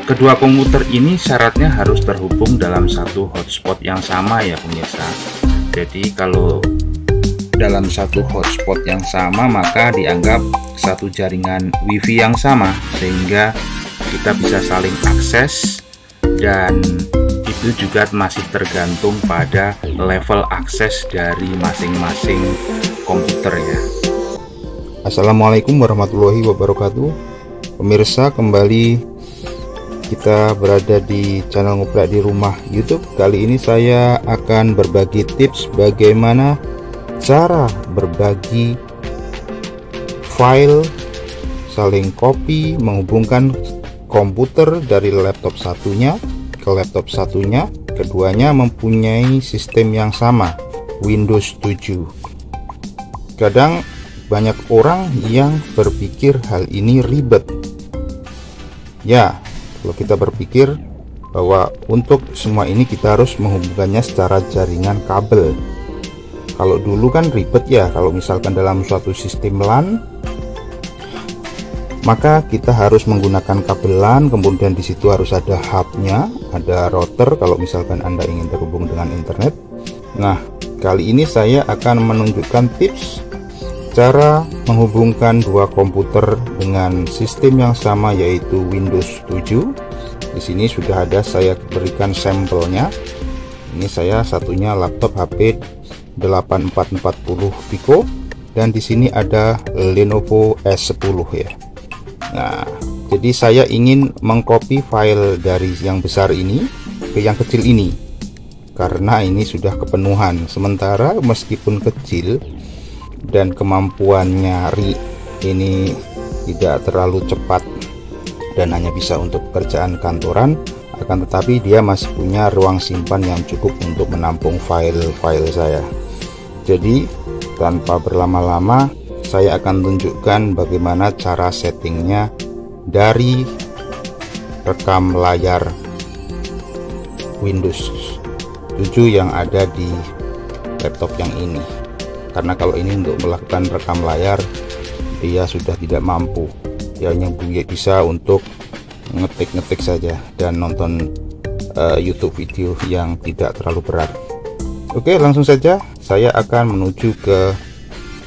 Kedua komputer ini syaratnya harus terhubung dalam satu hotspot yang sama ya pemirsa. Jadi kalau dalam satu hotspot yang sama maka dianggap satu jaringan WiFi yang sama, sehingga kita bisa saling akses, dan itu juga masih tergantung pada level akses dari masing-masing komputer ya. Assalamualaikum warahmatullahi wabarakatuh. Pemirsa, kembali kita berada di channel Ngoprek di Rumah YouTube. Kali ini saya akan berbagi tips bagaimana cara berbagi file, saling copy, menghubungkan komputer dari laptop satunya ke laptop satunya. Keduanya mempunyai sistem yang sama, Windows 7. Kadang banyak orang yang berpikir hal ini ribet. Ya, kalau kita berpikir bahwa untuk semua ini kita harus menghubungkannya secara jaringan kabel. Kalau dulu kan ribet ya, kalau misalkan dalam suatu sistem LAN maka kita harus menggunakan kabel LAN, kemudian di situ harus ada hubnya, ada router kalau misalkan Anda ingin terhubung dengan internet. Nah, kali ini saya akan menunjukkan tips cara menghubungkan dua komputer dengan sistem yang sama, yaitu Windows 7. Di sini sudah ada saya berikan sampelnya. Ini saya satunya laptop HP 8440 Pico, dan di sini ada Lenovo S10 ya. Nah, jadi saya ingin mengcopy file dari yang besar ini ke yang kecil ini karena ini sudah kepenuhan. Sementara meskipun kecil dan kemampuannya ini tidak terlalu cepat dan hanya bisa untuk pekerjaan kantoran, akan tetapi dia masih punya ruang simpan yang cukup untuk menampung file-file saya. Jadi tanpa berlama-lama saya akan tunjukkan bagaimana cara settingnya dari rekam layar Windows 7 yang ada di laptop yang ini. Karena kalau ini untuk melakukan rekam layar dia sudah tidak mampu, dia hanya bisa untuk ngetik-ngetik saja dan nonton YouTube video yang tidak terlalu berat. Oke, langsung saja saya akan menuju ke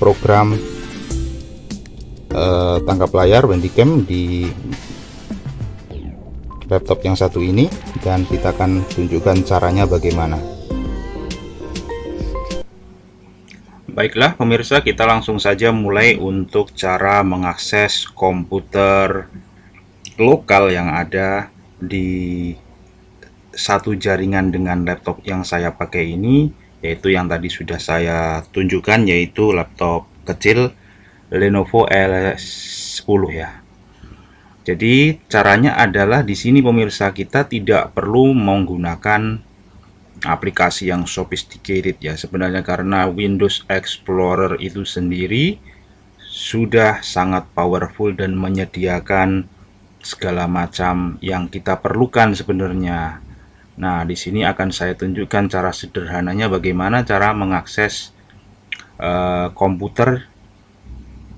program tangkap layar Handycam di laptop yang satu ini, dan kita akan tunjukkan caranya bagaimana. Baiklah pemirsa, kita langsung saja mulai untuk cara mengakses komputer lokal yang ada di satu jaringan dengan laptop yang saya pakai ini, yaitu yang tadi sudah saya tunjukkan, yaitu laptop kecil Lenovo S10 ya. Jadi caranya adalah di sini pemirsa, kita tidak perlu menggunakan aplikasi yang sophisticated ya sebenarnya, karena Windows Explorer itu sendiri sudah sangat powerful dan menyediakan segala macam yang kita perlukan sebenarnya. Nah, di sini akan saya tunjukkan cara sederhananya bagaimana cara mengakses komputer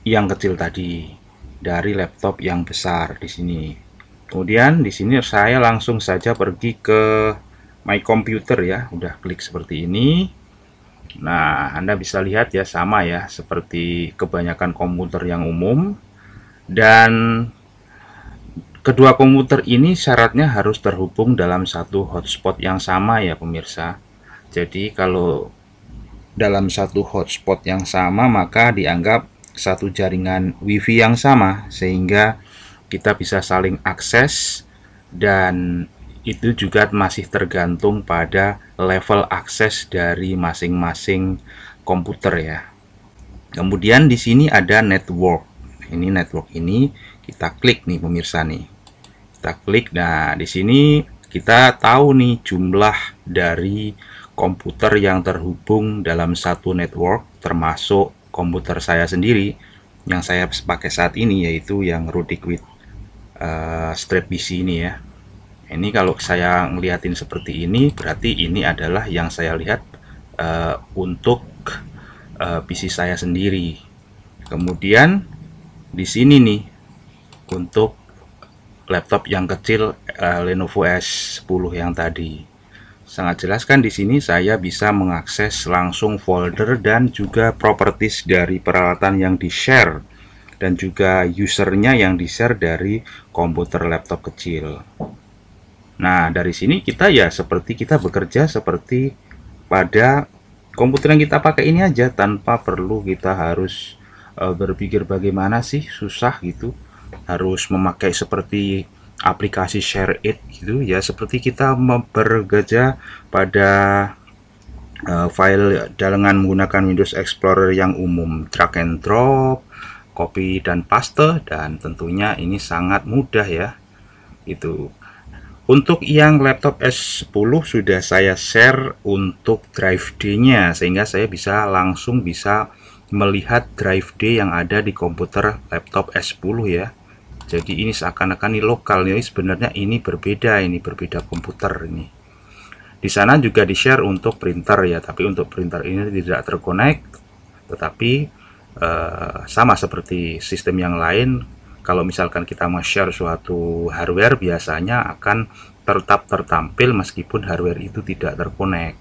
yang kecil tadi dari laptop yang besar di sini. Kemudian di sini saya langsung saja pergi ke My Computer ya, udah klik seperti ini. Nah, Anda bisa lihat ya, sama ya seperti kebanyakan komputer yang umum, dan kedua komputer ini syaratnya harus terhubung dalam satu hotspot yang sama ya pemirsa. Jadi kalau dalam satu hotspot yang sama maka dianggap satu jaringan WiFi yang sama, sehingga kita bisa saling akses, dan itu juga masih tergantung pada level akses dari masing-masing komputer ya. Kemudian di sini ada network. Ini network ini kita klik nih pemirsa nih. Kita klik. Nah, di sini kita tahu nih jumlah dari komputer yang terhubung dalam satu network, termasuk komputer saya sendiri yang saya pakai saat ini, yaitu yang Rudikwit Strap PC ini ya. Ini kalau saya ngeliatin seperti ini, berarti ini adalah yang saya lihat untuk PC saya sendiri. Kemudian di sini nih untuk laptop yang kecil Lenovo S10 yang tadi. Sangat jelas kan di sini saya bisa mengakses langsung folder dan juga properties dari peralatan yang di-share dan juga usernya yang di-share dari komputer laptop kecil. Nah, dari sini kita ya seperti kita bekerja seperti pada komputer yang kita pakai ini aja, tanpa perlu kita harus berpikir bagaimana sih, susah gitu, harus memakai seperti aplikasi share it gitu ya, seperti kita bekerja pada file dengan menggunakan Windows Explorer yang umum, drag and drop, copy dan paste, dan tentunya ini sangat mudah ya. Itu untuk yang laptop S10 sudah saya share untuk drive D-nya, sehingga saya bisa langsung melihat drive D yang ada di komputer laptop S10 ya. Jadi ini seakan-akan ini lokal, ini sebenarnya ini berbeda komputer ini. Di sana juga di-share untuk printer ya, tapi untuk printer ini tidak terkonek, tetapi sama seperti sistem yang lain. Kalau misalkan kita share suatu hardware, biasanya akan tetap tertampil meskipun hardware itu tidak terkonek.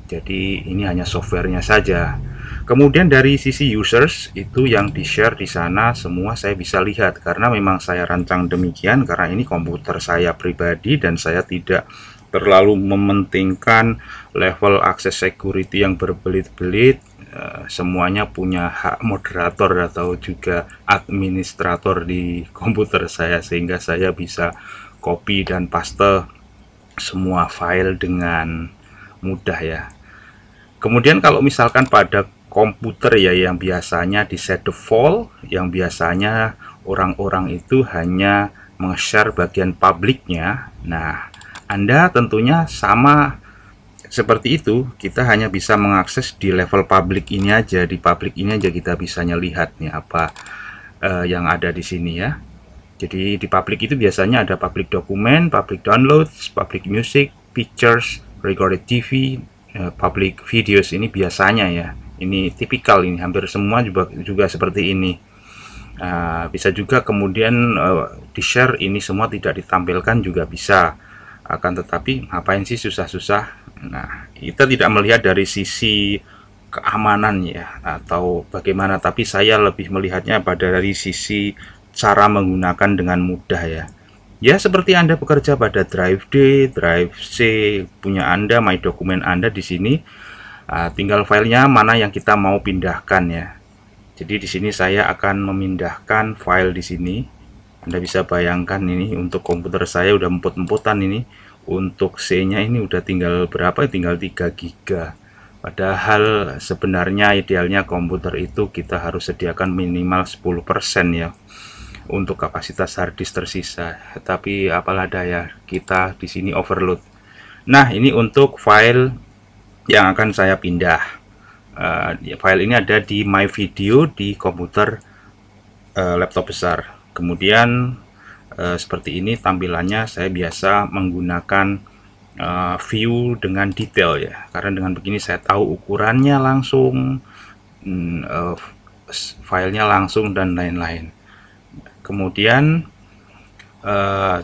Jadi ini hanya softwarenya saja. Kemudian dari sisi users itu yang di-share di sana semua saya bisa lihat, karena memang saya rancang demikian karena ini komputer saya pribadi dan saya tidak terlalu mementingkan level akses security yang berbelit-belit. Semuanya punya hak moderator atau juga administrator di komputer saya, sehingga saya bisa copy dan paste semua file dengan mudah ya. Kemudian kalau misalkan pada komputer ya yang biasanya di set default, yang biasanya orang-orang itu hanya meng-share bagian publiknya. Nah, Anda tentunya sama seperti itu, kita hanya bisa mengakses di level publik ini aja, di publik ini aja kita bisa lihat nih apa yang ada di sini ya. Jadi di publik itu biasanya ada public dokumen, public downloads, public music, pictures, recorded TV, public videos, ini biasanya ya. Ini tipikal, ini hampir semua juga seperti ini. Bisa juga kemudian di-share, ini semua tidak ditampilkan juga bisa. Akan tetapi ngapain sih susah-susah? Nah, kita tidak melihat dari sisi keamanan ya atau bagaimana, tapi saya lebih melihatnya pada dari sisi cara menggunakan dengan mudah ya. Ya seperti Anda bekerja pada drive D, drive C punya Anda, my dokumen Anda di sini. Tinggal filenya mana yang kita mau pindahkan ya. Jadi di sini saya akan memindahkan file di sini. Anda bisa bayangkan ini untuk komputer saya udah emput-emputan ini. Untuk C-nya ini udah tinggal berapa? Tinggal 3 GB. Padahal sebenarnya idealnya komputer itu kita harus sediakan minimal 10% ya untuk kapasitas harddisk tersisa. Tapi apalah daya, kita di sini overload. Nah, ini untuk file yang akan saya pindah. File ini ada di my video di komputer laptop besar. Kemudian seperti ini tampilannya. Saya biasa menggunakan view dengan detail ya, karena dengan begini saya tahu ukurannya langsung, filenya langsung dan lain-lain. Kemudian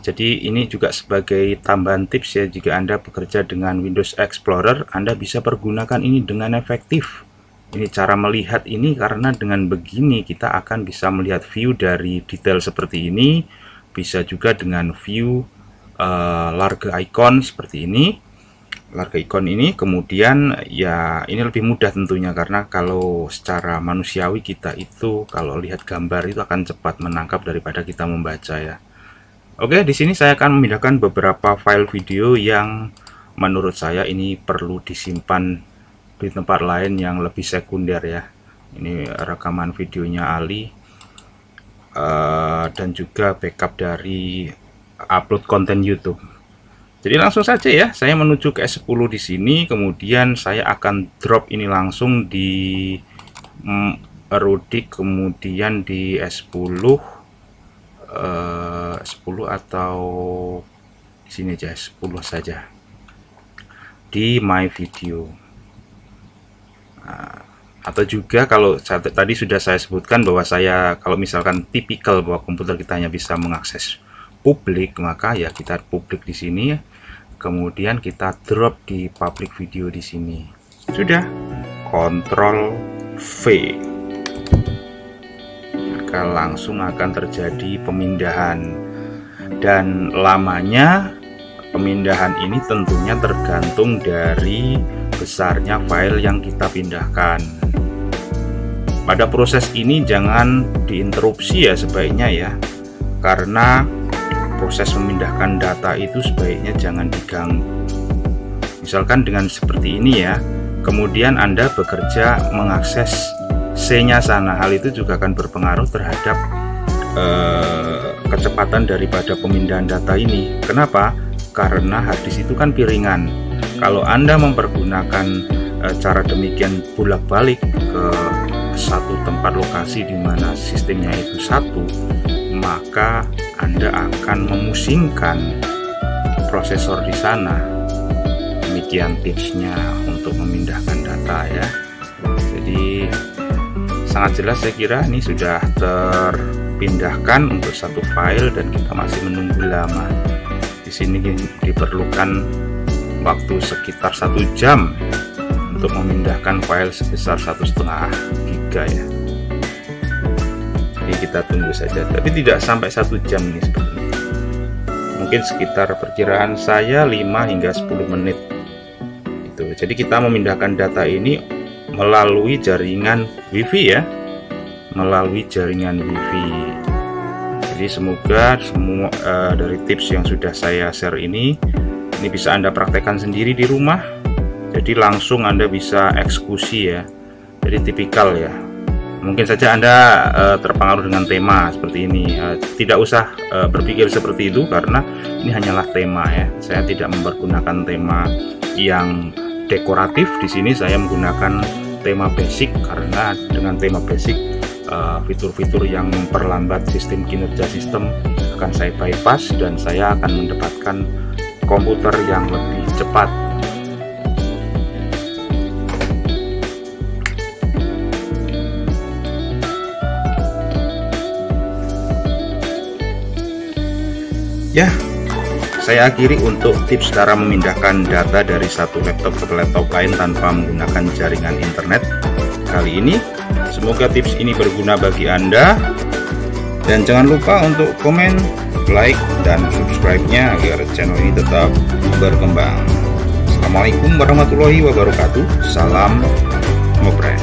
jadi ini juga sebagai tambahan tips ya, jika Anda bekerja dengan Windows Explorer, Anda bisa pergunakan ini dengan efektif. Ini cara melihat ini, karena dengan begini kita akan bisa melihat view dari detail seperti ini. Bisa juga dengan view large icon seperti ini, large icon ini. Kemudian ya ini lebih mudah tentunya, karena kalau secara manusiawi kita itu kalau lihat gambar itu akan cepat menangkap daripada kita membaca ya. Oke, di sini saya akan memindahkan beberapa file video yang menurut saya ini perlu disimpan di tempat lain yang lebih sekunder ya. Ini rekaman videonya Ali dan juga backup dari upload konten YouTube. Jadi langsung saja ya, saya menuju ke S10 di sini, kemudian saya akan drop ini langsung di Rudik, kemudian di S10. 10 atau di sini aja 10 saja di my video. Atau juga kalau tadi sudah saya sebutkan bahwa saya kalau misalkan tipikal bahwa komputer kita hanya bisa mengakses publik, maka ya kita publik di sini, kemudian kita drop di public video di sini. Sudah, Ctrl V, maka langsung akan terjadi pemindahan, dan lamanya pemindahan ini tentunya tergantung dari besarnya file yang kita pindahkan. Pada proses ini jangan diinterupsi ya sebaiknya ya, karena proses memindahkan data itu sebaiknya jangan diganggu. Misalkan dengan seperti ini ya, kemudian Anda bekerja mengakses C-nya sana, hal itu juga akan berpengaruh terhadap kecepatan daripada pemindahan data ini. Kenapa? Karena harddisk itu kan piringan. Kalau Anda mempergunakan cara demikian bolak-balik ke satu tempat lokasi di mana sistemnya itu satu, maka Anda akan memusingkan prosesor di sana. Demikian tipsnya untuk memindahkan data ya. Jadi sangat jelas saya kira ini sudah terpindahkan untuk satu file dan kita masih menunggu lama. Di sini diperlukan waktu sekitar 1 jam untuk memindahkan file sebesar 1,5 giga ya. Jadi kita tunggu saja, tapi tidak sampai 1 jam ini sebenarnya. Mungkin sekitar perkiraan saya 5 hingga 10 menit itu. Jadi kita memindahkan data ini melalui jaringan WiFi ya, melalui jaringan WiFi. Jadi semoga semua dari tips yang sudah saya share ini bisa Anda praktekkan sendiri di rumah. Jadi langsung Anda bisa eksekusi ya. Jadi tipikal ya. Mungkin saja Anda terpengaruh dengan tema seperti ini. Tidak usah berpikir seperti itu karena ini hanyalah tema ya. Saya tidak mempergunakan tema yang dekoratif. Di sini saya menggunakan tema basic karena dengan tema basic fitur-fitur yang memperlambat sistem kinerja sistem akan saya bypass dan saya akan mendapatkan komputer yang lebih cepat. Ya, saya akhiri untuk tips cara memindahkan data dari satu laptop ke laptop lain tanpa menggunakan jaringan internet kali ini. Semoga tips ini berguna bagi Anda, dan jangan lupa untuk komen, like, dan subscribe-nya agar channel ini tetap berkembang. Assalamualaikum warahmatullahi wabarakatuh. Salam ngoprek.